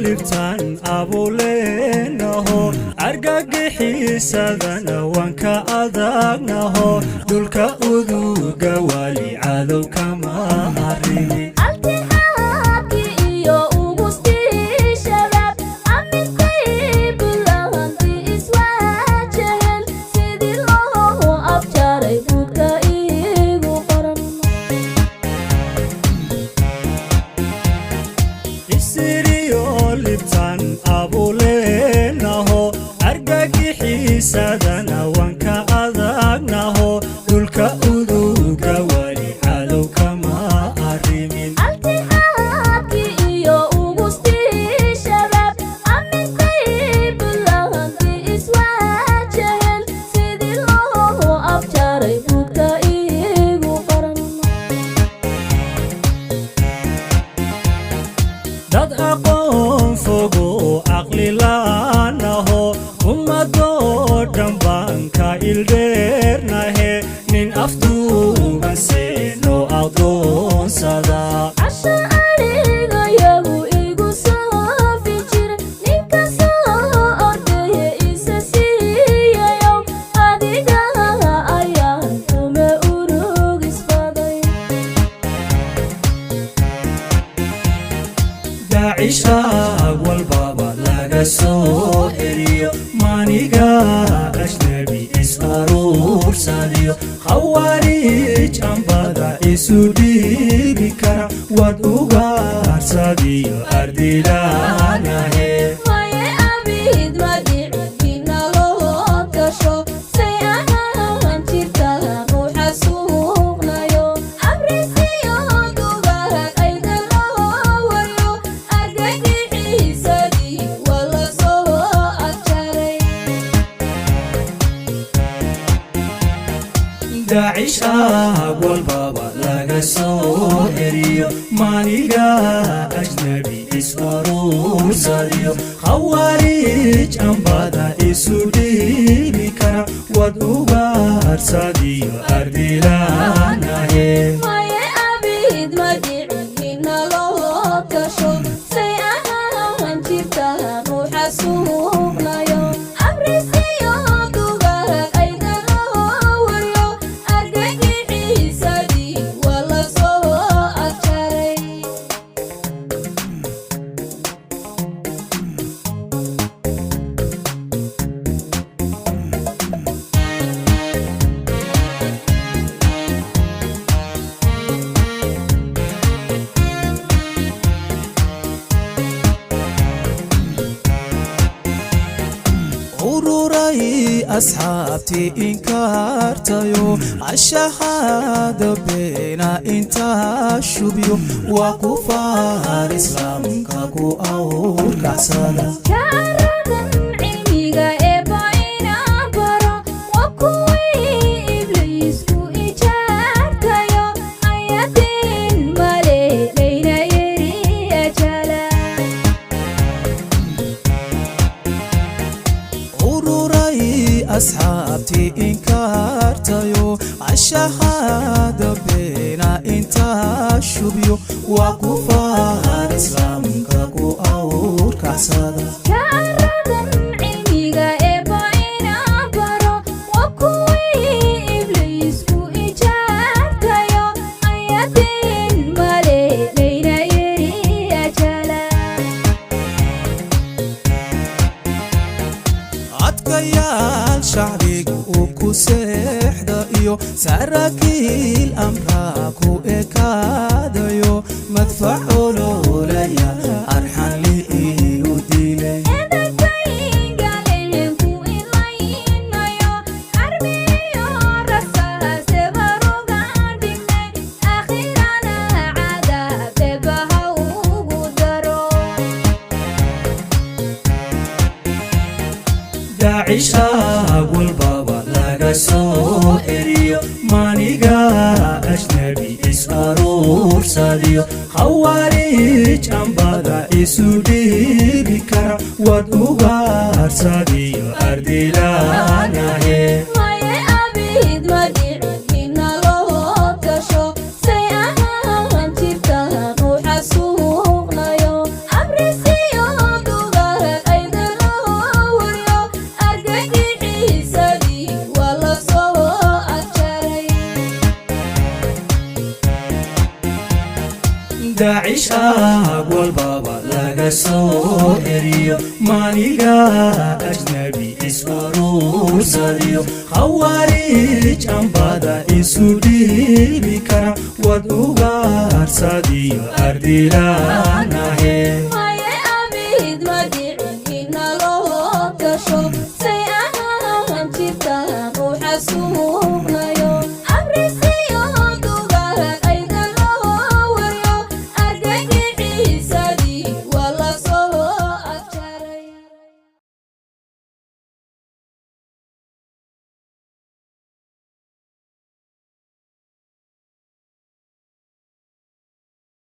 libtan abuleenaho argagixiisadana waan ka adagnaho dhulka uduga wali cadow kama harini sadana wanka adagnaho dhulka uduga wali cadow kama arrimin altixaadki iyo ugustii shabaab amintay bilahanti iswaajaheen sidii loo afjaray dhulka iigu qoran dad aqoon fogo aqli laanaho ummado dambanka ildeernahe nin afduuban seeno adoonsada casha anigayagu igu soofi jira ninka soo ordaya isa siiyayo adiga ayaan xume urugisbaday daacishaag walbaba laga soo eriyo maniga ajnabi is aruursadiyo khawaarij ambada isu dhiibi kara wad ugaarsadiyo ardilaanahe maye abid madicina loo gasho say ahaan jirta ruuxa suuqnayo abrisiyo dubahan ayda loo wayo argagixiisadii wala soo afjaray daacishaag walbaba laga soo eriyo maniga ajnabi is aruursadiyo khawaarij ambada isu dhiibi kara wad ugaarsadiyo ardilaanahe maye abid madicina loo gasho say ahaan jirta ruuxa suuqnayo abrisiyo dubahan ayda loo wayo argagixiisadii wala soo afjaray ururay asxaabtii inkaartayo ashahada beena intaa shubyo waa kufaar islaamka ku awrkacsada kaaradan cilmiga eebba inaan baro waa kuwii ibliisku ijaartayo ayadiin maleelayna yeri ajala ururay asxaabtii inkaartayo ashahada beena intaa shubyo waa kufaar islaamka ku awrkacsada kaaradan cilmiga eebba inaan baro waa kuwii ibliisku ijaartayo ayadiin maleelayna yeri ajala adkayaal shacbiga uu ku seexda iyo saraakiil amraa ku ekaadayo madfac ololaya arxan liiu dilay edakayingaleenku ilaynayo armiyo rasaase barugaan dhignay akhirana cadaabeba ha ugu daro daacishaag walbaba laga soo eriyo maniga ajnabi is aruursadiyo khawaarij ambada isu dhiibi kara wad ugaarsadiyo ardilaanahe maye abid madicina loo gasho say ahaan jirta ruuxa suuqnayo abrisiyo داعش أقول بابا لقى سوئريو مانيقا أجنبي إسرور صديو خوارج أنبادا إسودي بكرم ودوغار صديو أردي لانا هي